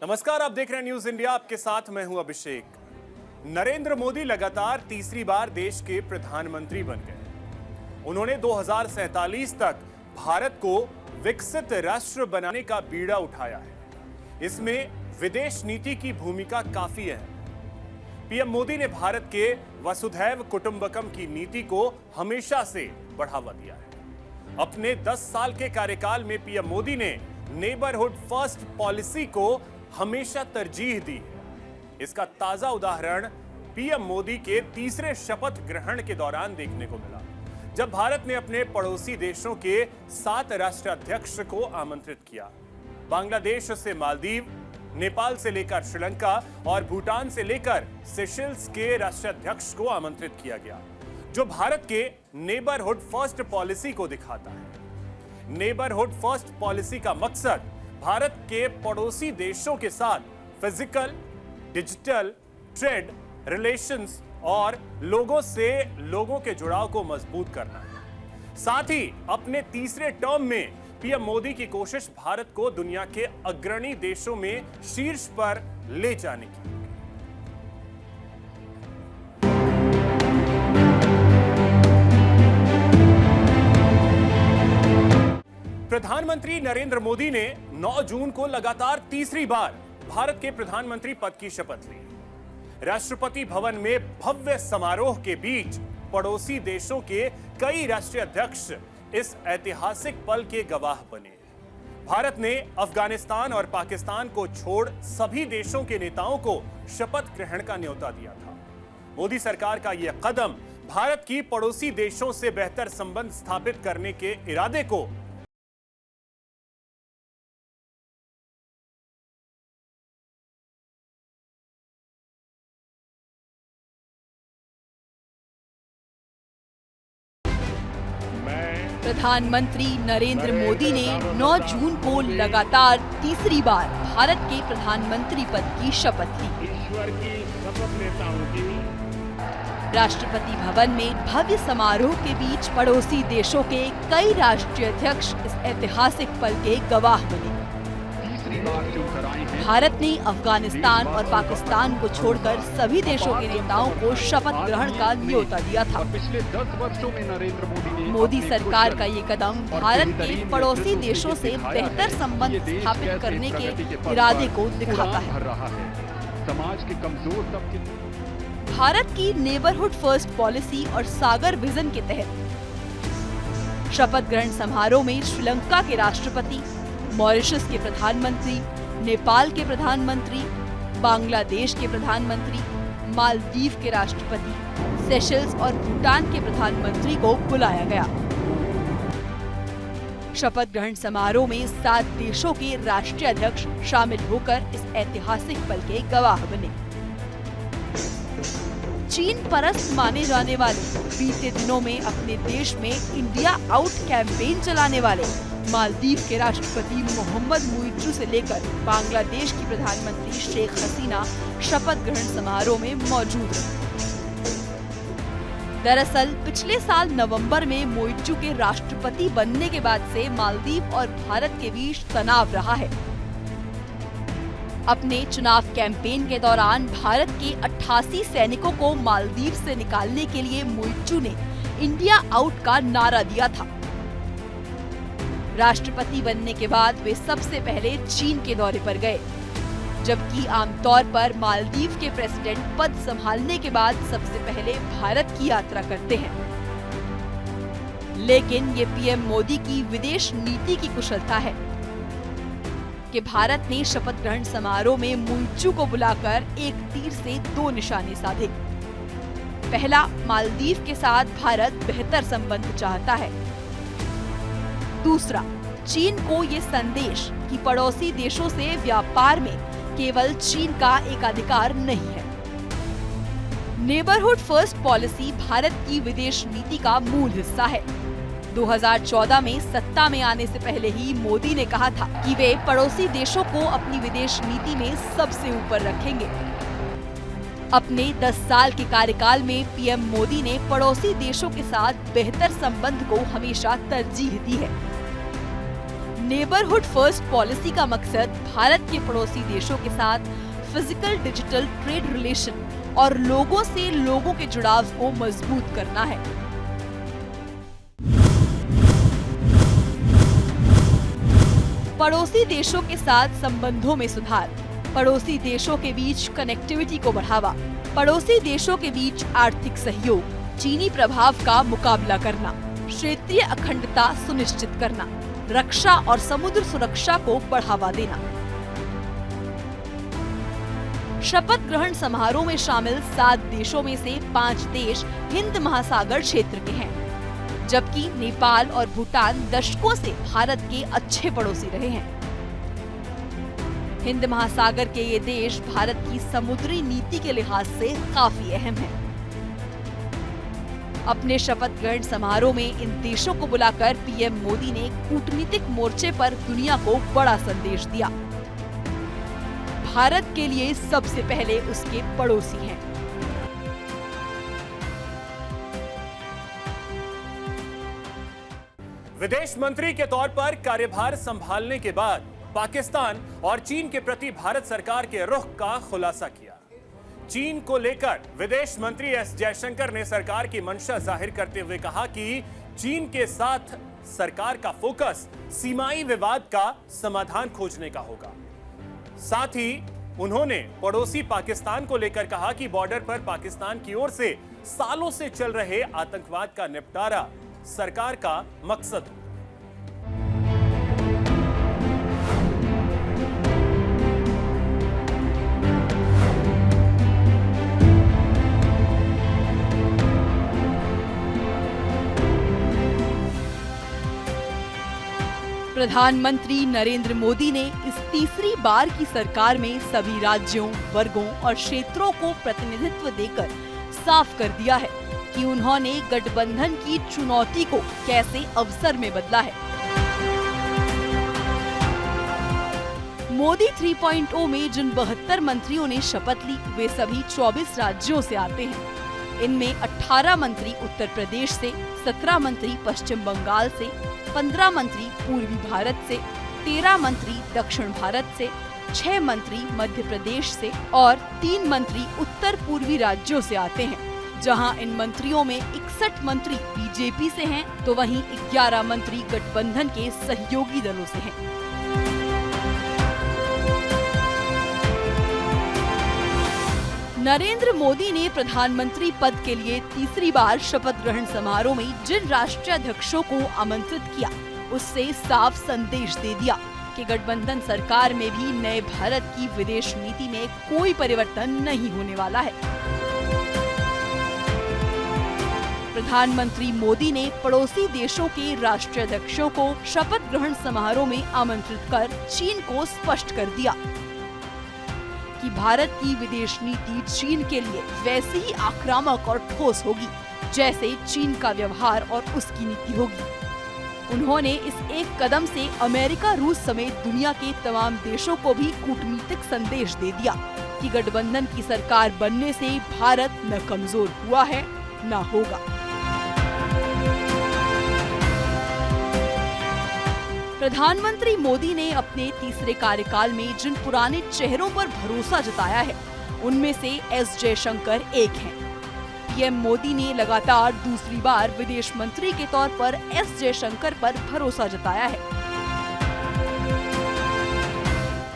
नमस्कार, आप देख रहे हैं न्यूज इंडिया। आपके साथ मैं हूं अभिषेक। नरेंद्र मोदी लगातार तीसरी बार देश के प्रधानमंत्री बन गए। उन्होंने 2047 तक भारत को विकसित राष्ट्र बनाने का बीड़ा उठाया है। इसमें विदेश नीति की भूमिका काफी अहम है। पीएम मोदी ने भारत के वसुधैव कुटुंबकम की नीति को हमेशा से बढ़ावा दिया है। अपने 10 साल के कार्यकाल में पीएम मोदी ने नेबरहुड फर्स्ट पॉलिसी को हमेशा तरजीह दी है। इसका ताजा उदाहरण पीएम मोदी के तीसरे शपथ ग्रहण के दौरान देखने को मिला, जब भारत ने अपने पड़ोसी देशों के 7 राष्ट्राध्यक्ष को आमंत्रित किया। बांग्लादेश से मालदीव, नेपाल से लेकर श्रीलंका और भूटान से लेकर सेशेल्स के राष्ट्राध्यक्ष को आमंत्रित किया गया, जो भारत के नेबरहुड फर्स्ट पॉलिसी को दिखाता है। नेबरहुड फर्स्ट पॉलिसी का मकसद भारत के पड़ोसी देशों के साथ फिजिकल, डिजिटल, ट्रेड रिलेशंस और लोगों के जुड़ाव को मजबूत करना है। साथ ही अपने तीसरे टर्म में पीएम मोदी की कोशिश भारत को दुनिया के अग्रणी देशों में शीर्ष पर ले जाने की। प्रधानमंत्री नरेंद्र मोदी ने 9 जून को लगातार तीसरी बार भारत के प्रधानमंत्री पद की शपथ ली। राष्ट्रपति भवन में भव्य समारोह के बीच पड़ोसी देशों के कई राष्ट्रीय अध्यक्ष इस ऐतिहासिक पल के गवाह बने। भारत ने अफगानिस्तान और पाकिस्तान को छोड़ सभी देशों के नेताओं को शपथ ग्रहण का न्योता दिया था। मोदी सरकार का यह कदम भारत की पड़ोसी देशों से बेहतर संबंध स्थापित करने के इरादे को प्रधानमंत्री नरेंद्र मोदी ने 9 जून को लगातार तीसरी बार भारत के प्रधानमंत्री पद की शपथ ली। ईश्वर की शपथ लेता हूं कि राष्ट्रपति भवन में भव्य समारोह के बीच पड़ोसी देशों के कई राष्ट्रीय अध्यक्ष इस ऐतिहासिक पल के गवाह बने। भारत ने अफगानिस्तान और पाकिस्तान को छोड़कर सभी देशों के नेताओं को शपथ ग्रहण का न्योता दिया था। पिछले 10 वर्षों में नरेंद्र मोदी सरकार का ये कदम भारत के पड़ोसी देशों से बेहतर संबंध स्थापित करने के इरादे को दिखाता है। समाज के कमजोर तबके भारत की नेबरहुड फर्स्ट पॉलिसी और सागर विजन के तहत शपथ ग्रहण समारोह में श्रीलंका के राष्ट्रपति, मॉरिशस के प्रधानमंत्री, नेपाल के प्रधानमंत्री, बांग्लादेश के प्रधानमंत्री, मालदीव के राष्ट्रपति, सेशेल्स और भूटान के प्रधानमंत्री को बुलाया गया। शपथ ग्रहण समारोह में 7 देशों के राष्ट्रीय अध्यक्ष शामिल होकर इस ऐतिहासिक पल के गवाह बने। चीन परस्त माने जाने वाले, बीते दिनों में अपने देश में इंडिया आउट कैंपेन चलाने वाले मालदीव के राष्ट्रपति मोहम्मद मुइज्जू से लेकर बांग्लादेश की प्रधानमंत्री शेख हसीना शपथ ग्रहण समारोह में मौजूद रहे। दरअसल पिछले साल नवंबर में मुइज्जू के राष्ट्रपति बनने के बाद से मालदीव और भारत के बीच तनाव रहा है। अपने चुनाव कैंपेन के दौरान भारत के 88 सैनिकों को मालदीव से निकालने के लिए मुइज्जू ने इंडिया आउट का नारा दिया था। राष्ट्रपति बनने के बाद वे सबसे पहले चीन के दौरे पर गए, जबकि आमतौर पर मालदीव के प्रेसिडेंट पद संभालने के बाद सबसे पहले भारत की यात्रा करते हैं। लेकिन ये पीएम मोदी की विदेश नीति की कुशलता है कि भारत ने शपथ ग्रहण समारोह में मुइज्जू को बुलाकर एक तीर से 2 निशाने साधे। पहला, मालदीव के साथ भारत बेहतर संबंध चाहता है। दूसरा, चीन को ये संदेश कि पड़ोसी देशों से व्यापार में केवल चीन का एकाधिकार नहीं है। नेबरहुड फर्स्ट पॉलिसी भारत की विदेश नीति का मूल हिस्सा है। 2014 में सत्ता में आने से पहले ही मोदी ने कहा था कि वे पड़ोसी देशों को अपनी विदेश नीति में सबसे ऊपर रखेंगे। अपने 10 साल के कार्यकाल में पीएम मोदी ने पड़ोसी देशों के साथ बेहतर संबंध को हमेशा तरजीह दी है। नेबरहुड फर्स्ट पॉलिसी का मकसद भारत के पड़ोसी देशों के साथ फिजिकल डिजिटल ट्रेड रिलेशन और लोगों से लोगों के जुड़ाव को मजबूत करना है। पड़ोसी देशों के साथ संबंधों में सुधार, पड़ोसी देशों के बीच कनेक्टिविटी को बढ़ावा, पड़ोसी देशों के बीच आर्थिक सहयोग, चीनी प्रभाव का मुकाबला करना, क्षेत्रीय अखंडता सुनिश्चित करना, रक्षा और समुद्र सुरक्षा को बढ़ावा देना। शपथ ग्रहण समारोह में शामिल 7 देशों में से 5 देश हिंद महासागर क्षेत्र के हैं, जबकि नेपाल और भूटान दशकों से भारत के अच्छे पड़ोसी रहे हैं। हिंद महासागर के ये देश भारत की समुद्री नीति के लिहाज से काफी अहम हैं। अपने शपथ ग्रहण समारोह में इन देशों को बुलाकर पीएम मोदी ने कूटनीतिक मोर्चे पर दुनिया को बड़ा संदेश दिया। भारत के लिए सबसे पहले उसके पड़ोसी हैं। विदेश मंत्री के तौर पर कार्यभार संभालने के बाद पाकिस्तान और चीन के प्रति भारत सरकार के रुख का खुलासा किया। चीन को लेकर विदेश मंत्री एस जयशंकर ने सरकार की मंशा जाहिर करते हुए कहा कि चीन के साथ सरकार का फोकस सीमाई विवाद का समाधान खोजने का होगा। साथ ही उन्होंने पड़ोसी पाकिस्तान को लेकर कहा कि बॉर्डर पर पाकिस्तान की ओर से सालों से चल रहे आतंकवाद का निपटारा सरकार का मकसद हो। प्रधानमंत्री नरेंद्र मोदी ने इस तीसरी बार की सरकार में सभी राज्यों, वर्गों और क्षेत्रों को प्रतिनिधित्व देकर साफ कर दिया है कि उन्होंने गठबंधन की चुनौती को कैसे अवसर में बदला है। मोदी 3.0 में जिन 72 मंत्रियों ने शपथ ली वे सभी 24 राज्यों से आते हैं। इनमें 18 मंत्री उत्तर प्रदेश से, 17 मंत्री पश्चिम बंगाल से, 15 मंत्री पूर्वी भारत से, 13 मंत्री दक्षिण भारत से, 6 मंत्री मध्य प्रदेश से और 3 मंत्री उत्तर पूर्वी राज्यों से आते हैं। जहां इन मंत्रियों में 61 मंत्री बीजेपी से हैं, तो वहीं 11 मंत्री गठबंधन के सहयोगी दलों से हैं। नरेंद्र मोदी ने प्रधानमंत्री पद के लिए तीसरी बार शपथ ग्रहण समारोह में जिन राष्ट्रीय अध्यक्षों को आमंत्रित किया, उससे साफ संदेश दे दिया कि गठबंधन सरकार में भी नए भारत की विदेश नीति में कोई परिवर्तन नहीं होने वाला है। प्रधानमंत्री मोदी ने पड़ोसी देशों के राष्ट्रीय अध्यक्षों को शपथ ग्रहण समारोह में आमंत्रित कर चीन को स्पष्ट कर दिया कि भारत की विदेश नीति चीन के लिए वैसी ही आक्रामक और ठोस होगी जैसे चीन का व्यवहार और उसकी नीति होगी। उन्होंने इस एक कदम से अमेरिका, रूस समेत दुनिया के तमाम देशों को भी कूटनीतिक संदेश दे दिया कि गठबंधन की सरकार बनने से भारत न कमजोर हुआ है न होगा। प्रधानमंत्री मोदी ने अपने तीसरे कार्यकाल में जिन पुराने चेहरों पर भरोसा जताया है, उनमें से एस जयशंकर एक हैं। पीएम मोदी ने लगातार दूसरी बार विदेश मंत्री के तौर पर एस जयशंकर पर भरोसा जताया है।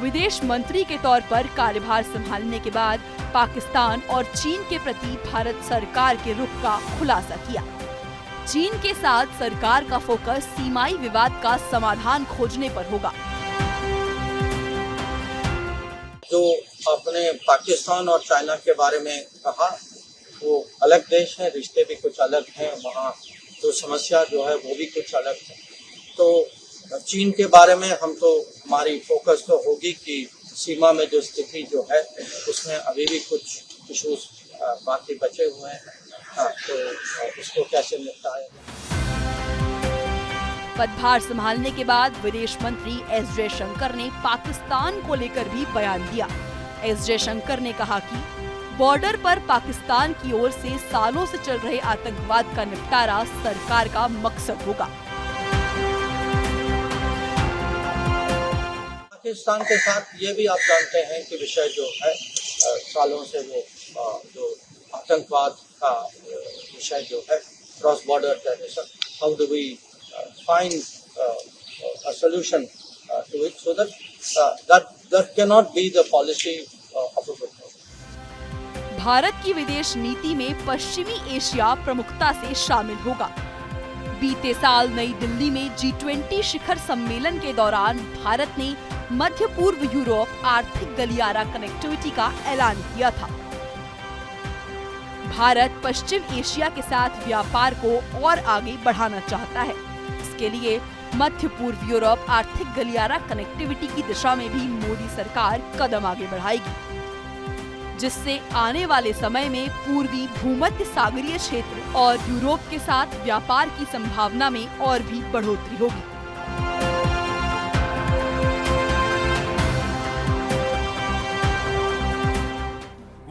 विदेश मंत्री के तौर पर कार्यभार संभालने के बाद पाकिस्तान और चीन के प्रति भारत सरकार के रुख का खुलासा किया। चीन के साथ सरकार का फोकस सीमाई विवाद का समाधान खोजने पर होगा। जो आपने पाकिस्तान और चाइना के बारे में कहा, वो अलग देश है, रिश्ते भी कुछ अलग हैं, वहाँ जो समस्या जो है वो भी कुछ अलग है। तो चीन के बारे में हम तो हमारी फोकस तो होगी कि सीमा में जो स्थिति जो है उसमें अभी भी कुछ इशूज बाकी बचे हुए हैं, तो उसको कैसे निपटाया। पदभार संभालने के बाद विदेश मंत्री एस जयशंकर ने पाकिस्तान को लेकर भी बयान दिया। एस जयशंकर ने कहा कि बॉर्डर पर पाकिस्तान की ओर से सालों से चल रहे आतंकवाद का निपटारा सरकार का मकसद होगा। पाकिस्तान के साथ ये भी आप जानते हैं कि विषय जो है सालों से वो जो आतंकवाद का विषय जो है cross border terrorism, how do we find a solution to it so that cannot be the policy of a good government. Bharat की विदेश नीति में पश्चिमी एशिया प्रमुखता से शामिल होगा। बीते साल नई दिल्ली में G20 शिखर सम्मेलन के दौरान भारत ने मध्य पूर्व यूरोप आर्थिक गलियारा कनेक्टिविटी का ऐलान किया था। भारत पश्चिम एशिया के साथ व्यापार को और आगे बढ़ाना चाहता है। इसके लिए मध्य पूर्व यूरोप आर्थिक गलियारा कनेक्टिविटी की दिशा में भी मोदी सरकार कदम आगे बढ़ाएगी, जिससे आने वाले समय में पूर्वी भूमध्य सागरीय क्षेत्र और यूरोप के साथ व्यापार की संभावना में और भी बढ़ोतरी होगी।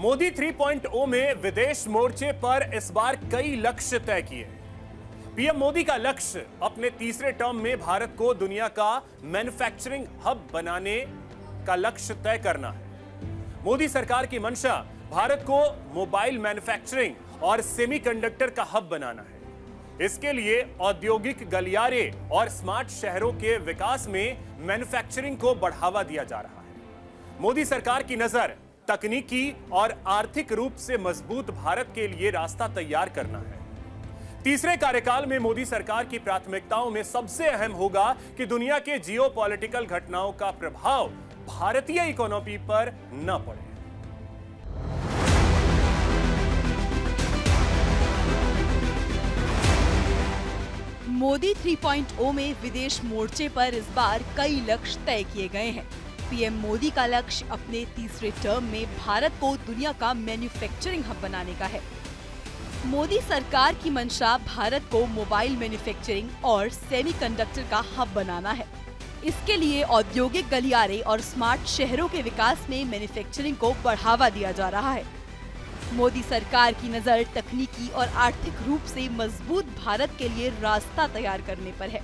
मोदी 3.0 में विदेश मोर्चे पर इस बार कई लक्ष्य तय किए। पीएम मोदी का लक्ष्य अपने तीसरे टर्म में भारत को दुनिया का मैन्युफैक्चरिंग हब बनाने का लक्ष्य तय करना है। मोदी सरकार की मंशा भारत को मोबाइल मैन्युफैक्चरिंग और सेमीकंडक्टर का हब बनाना है। इसके लिए औद्योगिक गलियारे और स्मार्ट शहरों के विकास में मैन्युफैक्चरिंग को बढ़ावा दिया जा रहा है। मोदी सरकार की नजर तकनीकी और आर्थिक रूप से मजबूत भारत के लिए रास्ता तैयार करना है। तीसरे कार्यकाल में मोदी सरकार की प्राथमिकताओं में सबसे अहम होगा कि दुनिया के जियोपॉलिटिकल घटनाओं का प्रभाव भारतीय इकोनॉमी पर न पड़े। मोदी 3.0 में विदेश मोर्चे पर इस बार कई लक्ष्य तय किए गए हैं। पीएम मोदी का लक्ष्य अपने तीसरे टर्म में भारत को दुनिया का मैन्युफैक्चरिंग हब बनाने का है। मोदी सरकार की मंशा भारत को मोबाइल मैन्युफैक्चरिंग और सेमीकंडक्टर का हब बनाना है। इसके लिए औद्योगिक गलियारे और स्मार्ट शहरों के विकास में मैन्युफैक्चरिंग को बढ़ावा दिया जा रहा है। मोदी सरकार की नजर तकनीकी और आर्थिक रूप से मजबूत भारत के लिए रास्ता तैयार करने पर है।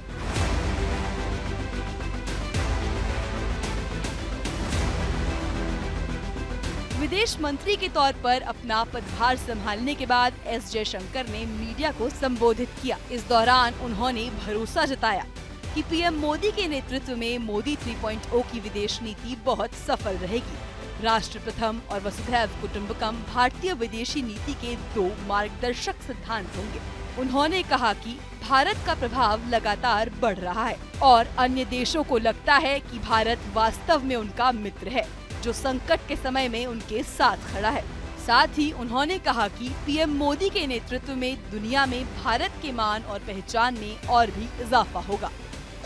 विदेश मंत्री के तौर पर अपना पदभार संभालने के बाद एस जयशंकर ने मीडिया को संबोधित किया। इस दौरान उन्होंने भरोसा जताया कि पीएम मोदी के नेतृत्व में मोदी 3.0 की विदेश नीति बहुत सफल रहेगी। राष्ट्र प्रथम और वसुधैव कुटुंबकम भारतीय विदेशी नीति के 2 मार्गदर्शक सिद्धांत होंगे। उन्होंने कहा कि भारत का प्रभाव लगातार बढ़ रहा है और अन्य देशों को लगता है कि भारत वास्तव में उनका मित्र है, जो संकट के समय में उनके साथ खड़ा है। साथ ही उन्होंने कहा कि पीएम मोदी के नेतृत्व में दुनिया में भारत के मान और पहचान में और भी इजाफा होगा।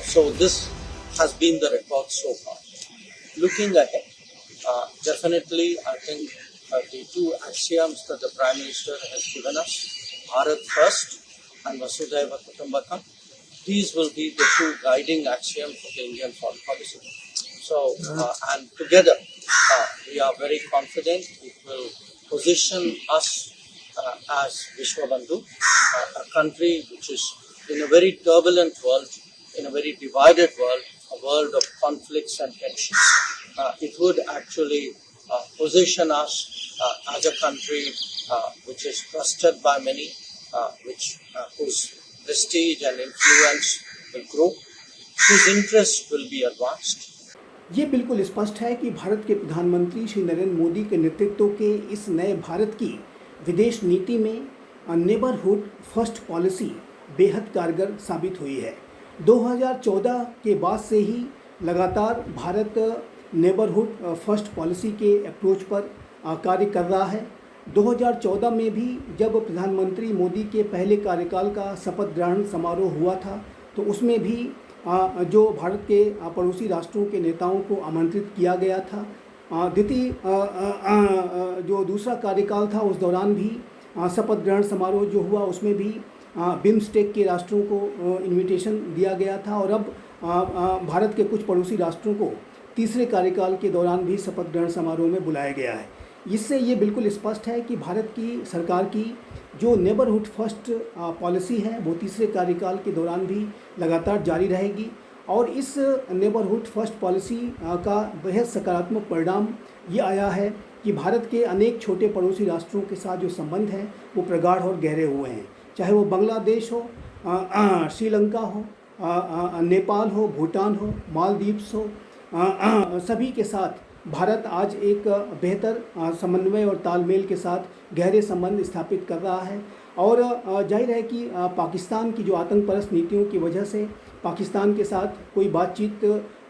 So this has been the record so far. Looking ahead, definitely I think the 2 axioms that the Prime Minister has given us, Bharat first and Vasudhaiva Kutumbakam, these will be the 2 guiding axioms of the Indian foreign policy. So, and together, we are very confident it will position us as Vishwabandhu, a country which is in a very turbulent world, in a very divided world, a world of conflicts and tensions. It would actually position us as a country which is trusted by many, whose prestige and influence will grow, whose interests will be advanced. ये बिल्कुल स्पष्ट है कि भारत के प्रधानमंत्री श्री नरेंद्र मोदी के नेतृत्व के इस नए भारत की विदेश नीति में नेबरहुड फर्स्ट पॉलिसी बेहद कारगर साबित हुई है। 2014 के बाद से ही लगातार भारत नेबरहुड फर्स्ट पॉलिसी के अप्रोच पर कार्य कर रहा है। 2014 में भी जब प्रधानमंत्री मोदी के पहले कार्यकाल का शपथ ग्रहण समारोह हुआ था, तो उसमें भी जो भारत के पड़ोसी राष्ट्रों के नेताओं को आमंत्रित किया गया था। द्वितीय जो दूसरा कार्यकाल था, उस दौरान भी शपथ ग्रहण समारोह जो हुआ उसमें भी बिम्स्टेक के राष्ट्रों को इनविटेशन दिया गया था। और अब भारत के कुछ पड़ोसी राष्ट्रों को तीसरे कार्यकाल के दौरान भी शपथ ग्रहण समारोह में बुलाया गया है। इससे ये बिल्कुल स्पष्ट है कि भारत की सरकार की जो नेबरहुड फर्स्ट पॉलिसी है वो तीसरे कार्यकाल के दौरान भी लगातार जारी रहेगी और इस नेबरहुड फर्स्ट पॉलिसी का बेहद सकारात्मक परिणाम ये आया है कि भारत के अनेक छोटे पड़ोसी राष्ट्रों के साथ जो संबंध हैं वो प्रगाढ़ और गहरे हुए हैं, चाहे वो बांग्लादेश हो, श्रीलंका हो, नेपाल हो, भूटान हो, मालदीव्स हो, सभी के साथ भारत आज एक बेहतर समन्वय और तालमेल के साथ गहरे संबंध स्थापित कर रहा है। और जाहिर है कि पाकिस्तान की जो आतंकपरस्त नीतियों की वजह से पाकिस्तान के साथ कोई बातचीत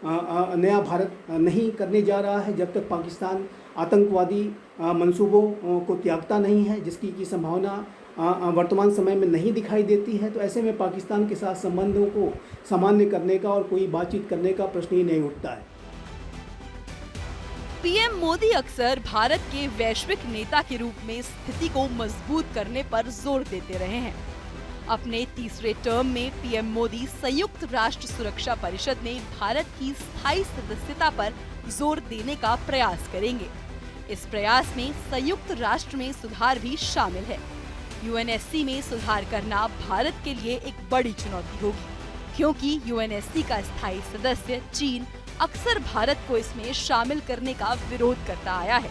नया भारत नहीं करने जा रहा है जब तक पाकिस्तान आतंकवादी मंसूबों को त्यागता नहीं है, जिसकी की संभावना वर्तमान समय में नहीं दिखाई देती है। तो ऐसे में पाकिस्तान के साथ संबंधों को सामान्य करने का और कोई बातचीत करने का प्रश्न ही नहीं उठता है। पीएम मोदी अक्सर भारत के वैश्विक नेता के रूप में स्थिति को मजबूत करने पर जोर देते रहे हैं। अपने तीसरे टर्म में पीएम मोदी संयुक्त राष्ट्र सुरक्षा परिषद में भारत की स्थायी सदस्यता पर जोर देने का प्रयास करेंगे। इस प्रयास में संयुक्त राष्ट्र में सुधार भी शामिल है। यूएनएससी में सुधार करना भारत के लिए एक बड़ी चुनौती होगी, क्योंकि यूएनएससी का स्थायी सदस्य चीन अक्सर भारत को इसमें शामिल करने का विरोध करता आया है।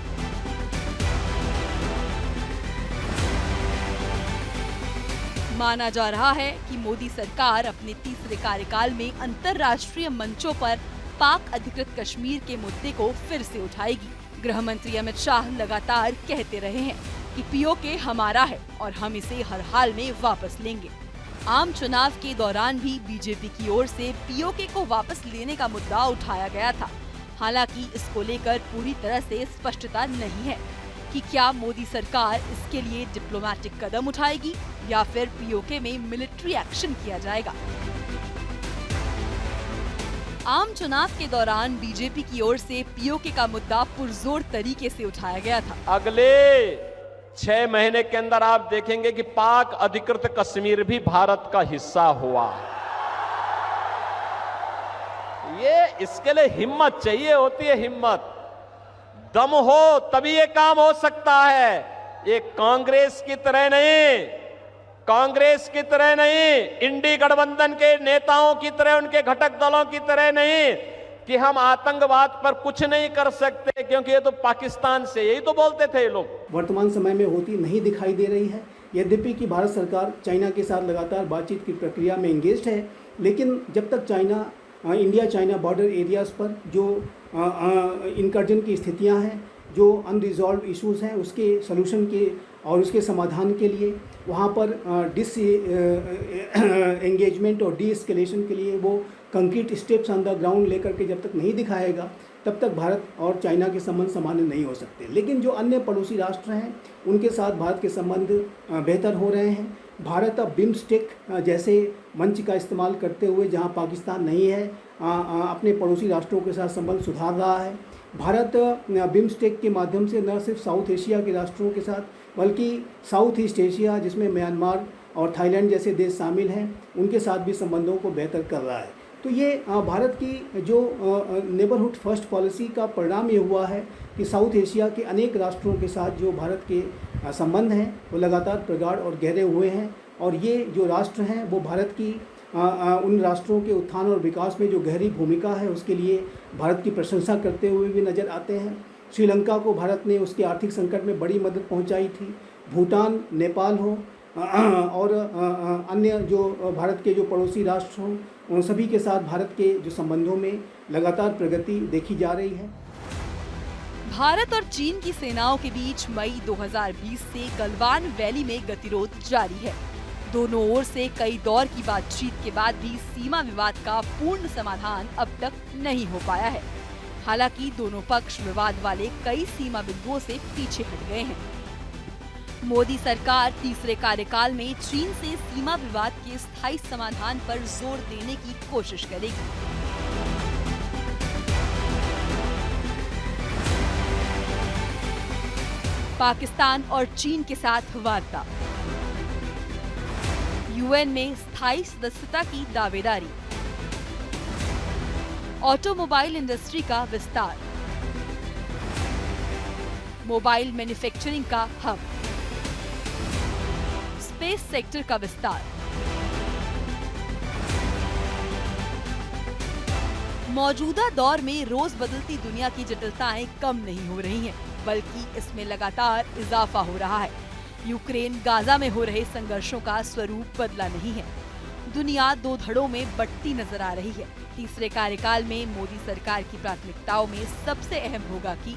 माना जा रहा है कि मोदी सरकार अपने तीसरे कार्यकाल में अंतर्राष्ट्रीय मंचों पर पाक अधिकृत कश्मीर के मुद्दे को फिर से उठाएगी। गृह मंत्री अमित शाह लगातार कहते रहे हैं कि पीओके हमारा है और हम इसे हर हाल में वापस लेंगे। आम चुनाव के दौरान भी बीजेपी की ओर से पीओके को वापस लेने का मुद्दा उठाया गया था। हालांकि इसको लेकर पूरी तरह से स्पष्टता नहीं है कि क्या मोदी सरकार इसके लिए डिप्लोमेटिक कदम उठाएगी या फिर पीओके में मिलिट्री एक्शन किया जाएगा। आम चुनाव के दौरान बीजेपी की ओर से पीओके का मुद्दा पुरजोर तरीके से उठाया गया था। अगले 6 महीने के अंदर आप देखेंगे कि पाक अधिकृत कश्मीर भी भारत का हिस्सा हुआ। ये इसके लिए हिम्मत चाहिए होती है, हिम्मत, दम हो तभी ये काम हो सकता है। ये कांग्रेस की तरह नहीं, इंडी गठबंधन के नेताओं की तरह, उनके घटक दलों की तरह नहीं कि हम आतंकवाद पर कुछ नहीं कर सकते क्योंकि ये तो पाकिस्तान से, यही तो बोलते थे ये लोग। वर्तमान समय में होती नहीं दिखाई दे रही है। यद्यपि कि भारत सरकार चाइना के साथ लगातार बातचीत की प्रक्रिया में एंगेज्ड है, लेकिन जब तक इंडिया चाइना बॉर्डर एरियाज पर जो इनकर्जन की स्थितियां हैं, जो अनरिजॉल्व इश्यूज हैं, उसके सलूशन के और उसके समाधान के लिए वहाँ पर एंगेजमेंट और डी एस्केलेशन के लिए वो concrete steps on the ground लेकर के जब तक नहीं दिखाएगा तब तक भारत और चाइना के संबंध सामान्य नहीं हो सकते। लेकिन जो अन्य पड़ोसी राष्ट्र हैं उनके साथ भारत के संबंध बेहतर हो रहे हैं। भारत अब बिम्स्टेक जैसे मंच का इस्तेमाल करते हुए, जहां पाकिस्तान नहीं है, अपने पड़ोसी राष्ट्रों के साथ संबंध सुधार रहा है। भारत बिम्स्टेक के माध्यम से न सिर्फ साउथ एशिया के राष्ट्रों के साथ बल्कि साउथ ईस्ट एशिया, जिसमें म्यांमार और थाईलैंड जैसे देश शामिल हैं, उनके साथ भी संबंधों को बेहतर कर रहा है। तो ये भारत की जो नेबरहुड फर्स्ट पॉलिसी का परिणाम ये हुआ है कि साउथ एशिया के अनेक राष्ट्रों के साथ जो भारत के संबंध हैं वो लगातार प्रगाढ़ और गहरे हुए हैं। और ये जो राष्ट्र हैं वो भारत की उन राष्ट्रों के उत्थान और विकास में जो गहरी भूमिका है उसके लिए भारत की प्रशंसा करते हुए भी नज़र आते हैं। श्रीलंका को भारत ने उसके आर्थिक संकट में बड़ी मदद पहुंचाई थी। भूटान, नेपाल हो और अन्य जो भारत के जो पड़ोसी राष्ट्र हों, उन सभी के साथ भारत के जो संबंधों में लगातार प्रगति देखी जा रही है। भारत और चीन की सेनाओं के बीच मई 2020 से गलवान वैली में गतिरोध जारी है। दोनों ओर से कई दौर की बातचीत के बाद भी सीमा विवाद का पूर्ण समाधान अब तक नहीं हो पाया है। हालांकि दोनों पक्ष विवाद वाले कई सीमा बिंदुओं से पीछे हट गए हैं। मोदी सरकार तीसरे कार्यकाल में चीन से सीमा विवाद के स्थायी समाधान पर जोर देने की कोशिश करेगी। पाकिस्तान और चीन के साथ वार्ता, यूएन में स्थायी सदस्यता की दावेदारी, ऑटोमोबाइल इंडस्ट्री का विस्तार, मोबाइल मैन्युफैक्चरिंग का हब, स्पेस सेक्टर का विस्तार, मौजूदा दौर में रोज बदलती दुनिया की जटिलताएं कम नहीं हो रही हैं, बल्कि इसमें लगातार इजाफा हो रहा है। यूक्रेन गाजा में हो रहे संघर्षों का स्वरूप बदला नहीं है। दुनिया दो धड़ों में बंटती नजर आ रही है। तीसरे कार्यकाल में मोदी सरकार की प्राथमिकताओं में सबसे अहम होगा कि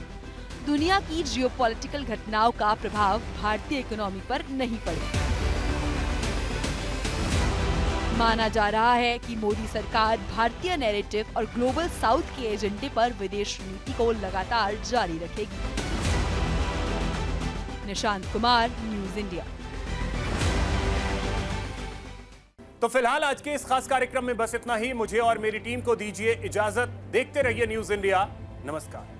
दुनिया की जियोपॉलिटिकल घटनाओं का प्रभाव भारतीय इकोनॉमी पर नहीं पड़े। माना जा रहा है कि मोदी सरकार भारतीय नैरेटिव और ग्लोबल साउथ के एजेंडे पर विदेश नीति को लगातार जारी रखेगी। Nishant Kumar, news India. तो फिलहाल आज के इस खास कार्यक्रम में बस इतना ही। मुझे और मेरी टीम को दीजिए इजाजत। देखते रहिए न्यूज इंडिया। नमस्कार।